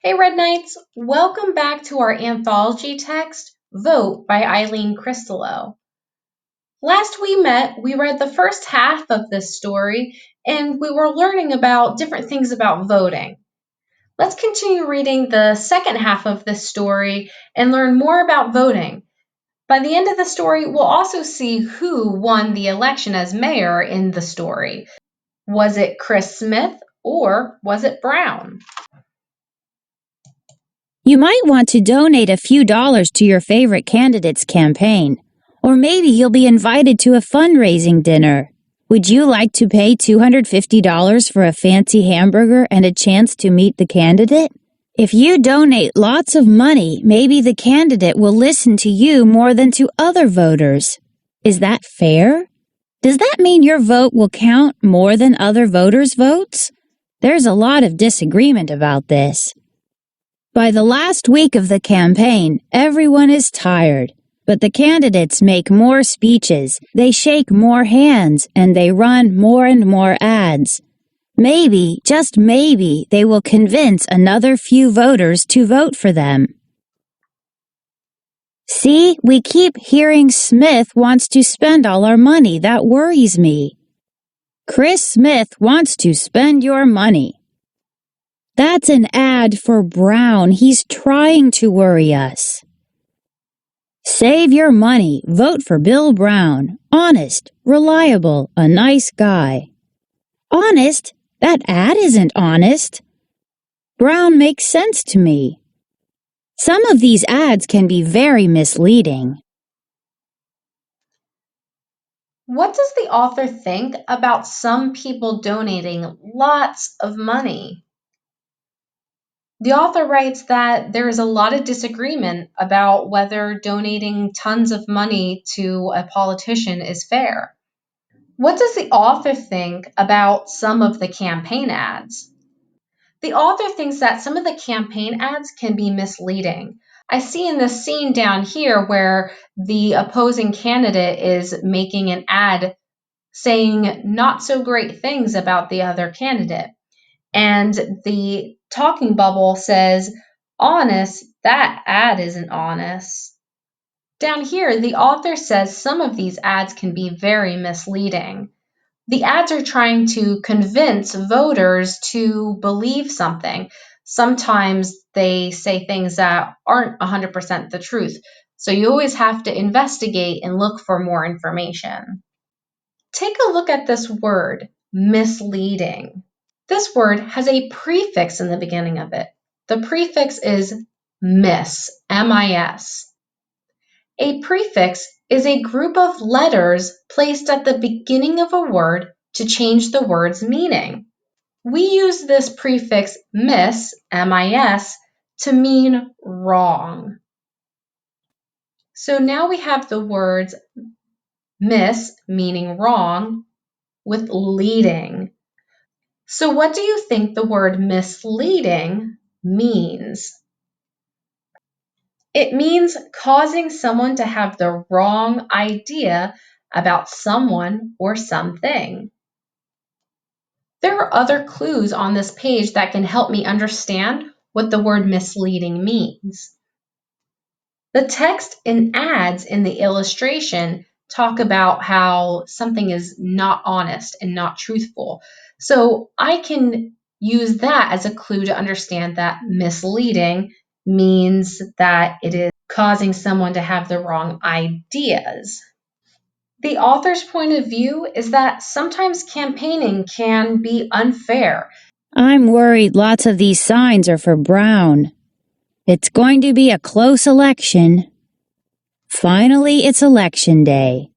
Hey Red Knights, welcome back to our anthology text, Vote by Eileen Cristalo. Last we met, we read the first half of this story and we were learning about different things about voting. Let's continue reading the second half of this story and learn more about voting. By the end of the story, we'll also see who won the election as mayor in the story. Was it Chris Smith or was it Brown? You might want to donate a few dollars to your favorite candidate's campaign, or maybe you'll be invited to a fundraising dinner. Would you like to pay $250 for a fancy hamburger and a chance to meet the candidate? If you donate lots of money, maybe the candidate will listen to you more than to other voters. Is that fair? Does that mean your vote will count more than other voters' votes? There's a lot of disagreement about this. By the last week of the campaign, everyone is tired, but the candidates make more speeches, they shake more hands, and they run more and more ads. Maybe, just maybe, they will convince another few voters to vote for them. See, we keep hearing Smith wants to spend all our money. That worries me. Chris Smith wants to spend your money. That's an ad for Brown. He's trying to worry us. Save your money. Vote for Bill Brown. Honest, reliable, a nice guy. Honest? That ad isn't honest. Brown makes sense to me. Some of these ads can be very misleading. What does the author think about some people donating lots of money? The author writes that there is a lot of disagreement about whether donating tons of money to a politician is fair. What does the author think about some of the campaign ads? The author thinks that some of the campaign ads can be misleading. I see in this scene down here where the opposing candidate is making an ad saying not so great things about the other candidate. And the talking bubble says, honest, that ad isn't honest. Down here, the author says some of these ads can be very misleading. The ads are trying to convince voters to believe something. Sometimes they say things that aren't 100% the truth. So you always have to investigate and look for more information. Take a look at this word, misleading. This word has a prefix in the beginning of it. The prefix is mis, M-I-S. A prefix is a group of letters placed at the beginning of a word to change the word's meaning. We use this prefix mis, M-I-S, to mean wrong. So now we have the words mis, meaning wrong, with leading. So what do you think the word misleading means? It means causing someone to have the wrong idea about someone or something. There are other clues on this page that can help me understand what the word misleading means. The text and ads in the illustration talk about how something is not honest and not truthful. So I can use that as a clue to understand that misleading means that it is causing someone to have the wrong ideas. The author's point of view is that sometimes campaigning can be unfair. I'm worried lots of these signs are for Brown. It's going to be a close election. Finally, it's election day.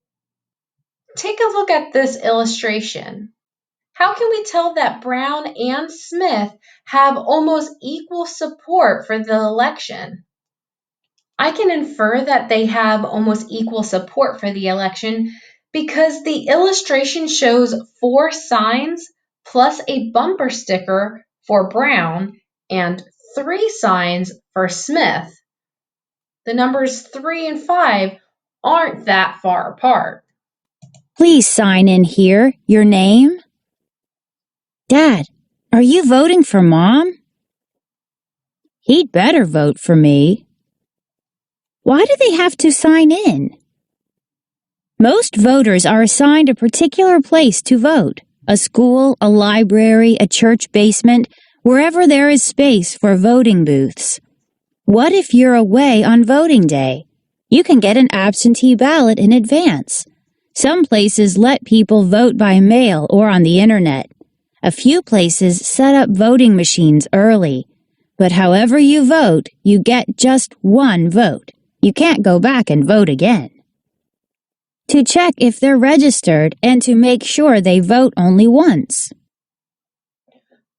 Take a look at this illustration. How can we tell that Brown and Smith have almost equal support for the election? I can infer that they have almost equal support for the election because the illustration shows 4 signs plus a bumper sticker for Brown and 3 signs for Smith. The numbers 3 and 5 aren't that far apart. Please sign in here. Your name? Dad, are you voting for Mom? He'd better vote for me. Why do they have to sign in? Most voters are assigned a particular place to vote: a school, a library, a church basement, wherever there is space for voting booths. What if you're away on voting day? You can get an absentee ballot in advance. Some places let people vote by mail or on the internet. A few places set up voting machines early. But however you vote, you get just one vote. You can't go back and vote again. To check if they're registered and to make sure they vote only once.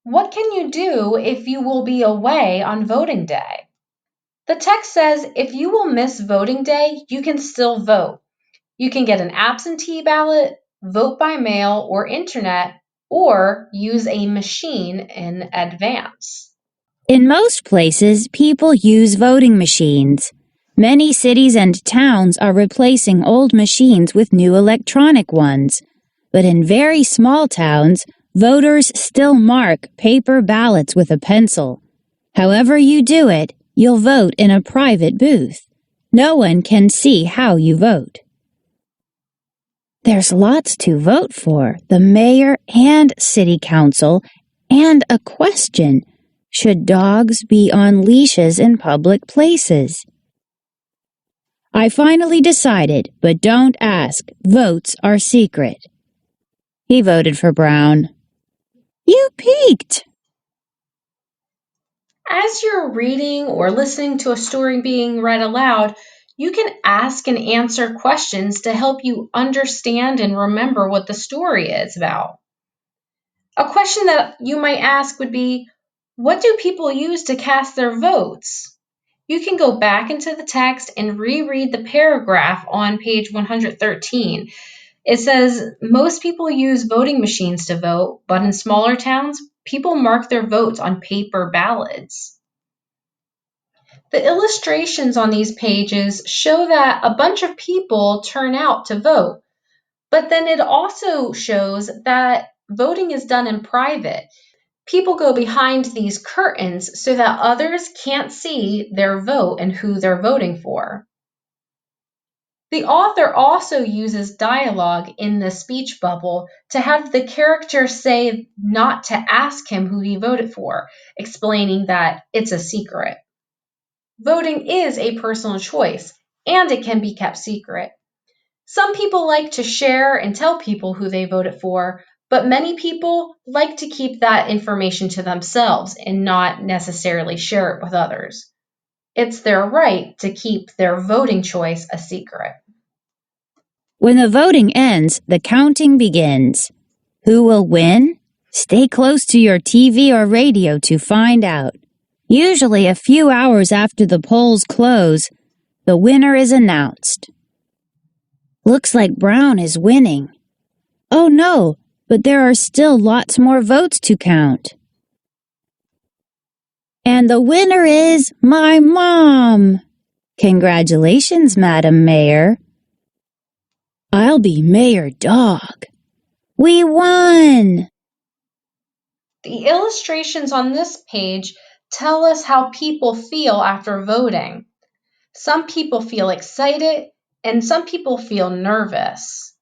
What can you do if you will be away on voting day? The text says if you will miss voting day, you can still vote. You can get an absentee ballot, vote by mail or internet, or use a machine in advance. In most places, people use voting machines. Many cities and towns are replacing old machines with new electronic ones. But in very small towns, voters still mark paper ballots with a pencil. However you do it, you'll vote in a private booth. No one can see how you vote. There's lots to vote for: the mayor and city council, and a question: should dogs be on leashes in public places? I finally decided, but don't ask. Votes are secret. He voted for Brown. You peeked! As you're reading or listening to a story being read aloud, you can ask and answer questions to help you understand and remember what the story is about. A question that you might ask would be, what do people use to cast their votes? You can go back into the text and reread the paragraph on page 113. It says most people use voting machines to vote, but in smaller towns, people mark their votes on paper ballots. The illustrations on these pages show that a bunch of people turn out to vote, but then it also shows that voting is done in private. People go behind these curtains so that others can't see their vote and who they're voting for. The author also uses dialogue in the speech bubble to have the character say not to ask him who he voted for, explaining that it's a secret. Voting is a personal choice, and it can be kept secret. Some people like to share and tell people who they voted for, but many people like to keep that information to themselves and not necessarily share it with others. It's their right to keep their voting choice a secret. When the voting ends, the counting begins. Who will win? Stay close to your TV or radio to find out. Usually a few hours after the polls close, the winner is announced. Looks like Brown is winning. Oh no, but there are still lots more votes to count. And the winner is my mom. Congratulations, Madam Mayor. I'll be Mayor Dog. We won! The illustrations on this page tell us how people feel after voting. Some people feel excited and some people feel nervous.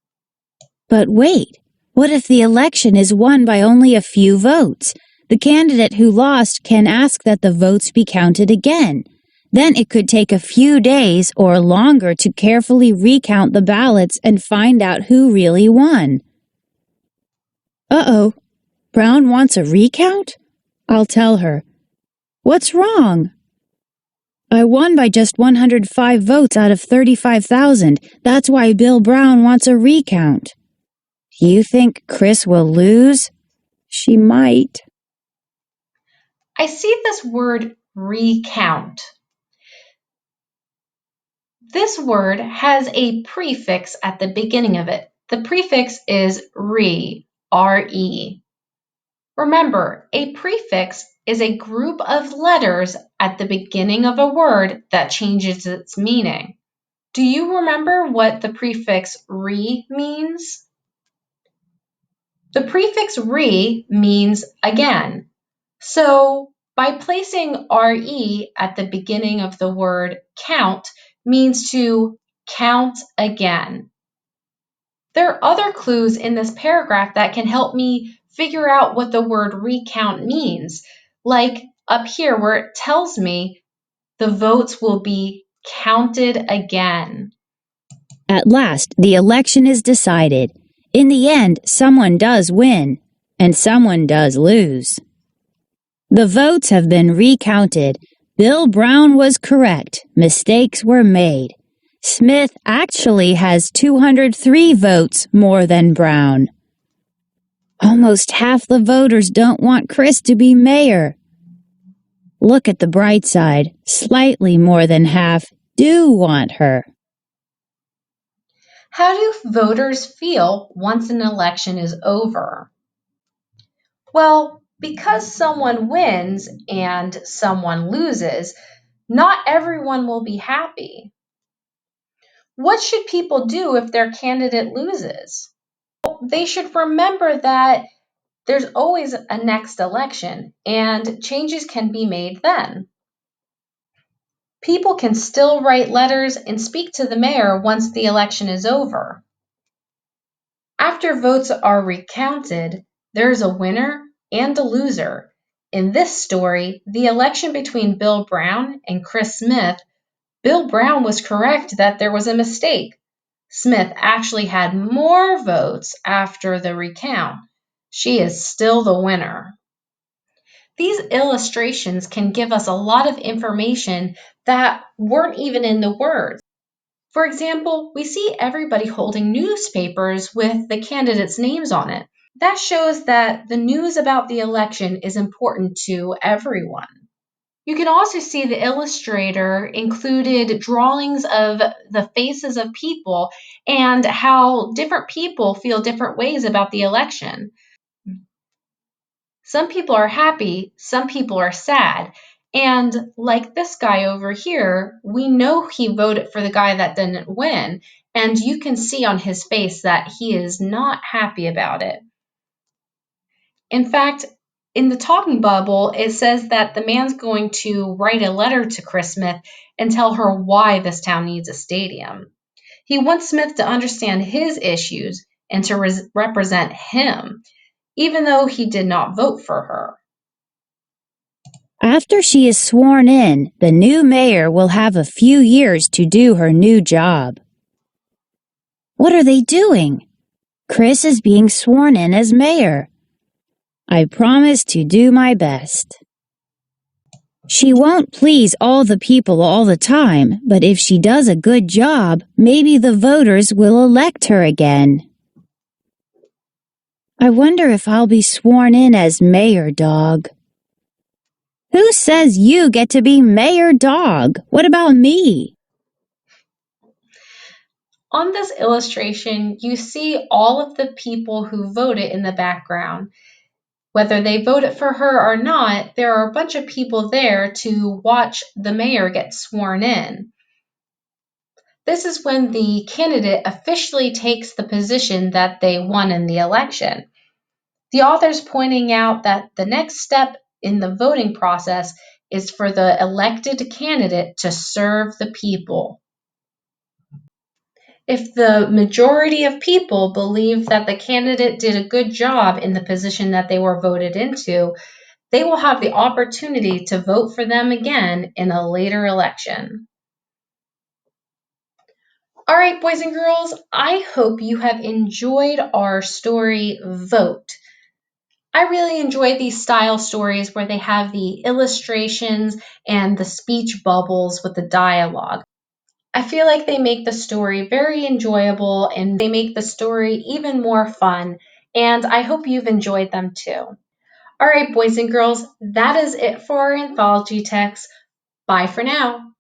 But wait, what if the election is won by only a few votes? The candidate who lost can ask that the votes be counted again. Then it could take a few days or longer to carefully recount the ballots and find out who really won. Uh-oh, Brown wants a recount? I'll tell her. What's wrong? I won by just 105 votes out of 35,000. That's why Bill Brown wants a recount. Do you think Chris will lose? She might. I see this word recount. This word has a prefix at the beginning of it. The prefix is re, R-E. Remember, a prefix is a group of letters at the beginning of a word that changes its meaning. Do you remember what the prefix re means? The prefix re means again. So By placing RE at the beginning of the word count means to count again. There are other clues in this paragraph that can help me figure out what the word recount means, like up here where it tells me the votes will be counted again. At last, the election is decided. In the end, someone does win, and someone does lose. The votes have been recounted. Bill Brown was correct. Mistakes were made. Smith actually has 203 votes more than Brown. Almost half the voters don't want Chris to be mayor. Look at the bright side. Slightly more than half do want her. How do voters feel once an election is over? Well, because someone wins and someone loses, not everyone will be happy. What should people do if their candidate loses? They should remember that there's always a next election and changes can be made then. People can still write letters and speak to the mayor once the election is over. After votes are recounted, there's a winner and a loser. In this story, the election between Bill Brown and Chris Smith, Bill Brown was correct that there was a mistake. Smith actually had more votes after the recount. She is still the winner. These illustrations can give us a lot of information that weren't even in the words. For example, we see everybody holding newspapers with the candidates' names on it. That shows that the news about the election is important to everyone. You can also see the illustrator included drawings of the faces of people and how different people feel different ways about the election. Some people are happy, some people are sad. And like this guy over here, we know he voted for the guy that didn't win. And you can see on his face that he is not happy about it. In fact, in the talking bubble, it says that the man's going to write a letter to Chris Smith and tell her why this town needs a stadium. He wants Smith to understand his issues and to represent him, even though he did not vote for her. After she is sworn in, the new mayor will have a few years to do her new job. What are they doing? Chris is being sworn in as mayor. I promise to do my best. She won't please all the people all the time, but if she does a good job, maybe the voters will elect her again. I wonder if I'll be sworn in as Mayor Dog. Who says you get to be Mayor Dog? What about me? On this illustration, you see all of the people who voted in the background. Whether they voted for her or not, there are a bunch of people there to watch the mayor get sworn in. This is when the candidate officially takes the position that they won in the election. The author's pointing out that the next step in the voting process is for the elected candidate to serve the people. If the majority of people believe that the candidate did a good job in the position that they were voted into, they will have the opportunity to vote for them again in a later election. All right, boys and girls, I hope you have enjoyed our story, Vote. I really enjoy these style stories where they have the illustrations and the speech bubbles with the dialogue. I feel like they make the story very enjoyable and they make the story even more fun, and I hope you've enjoyed them too. All right, boys and girls, that is it for our anthology text. Bye for now.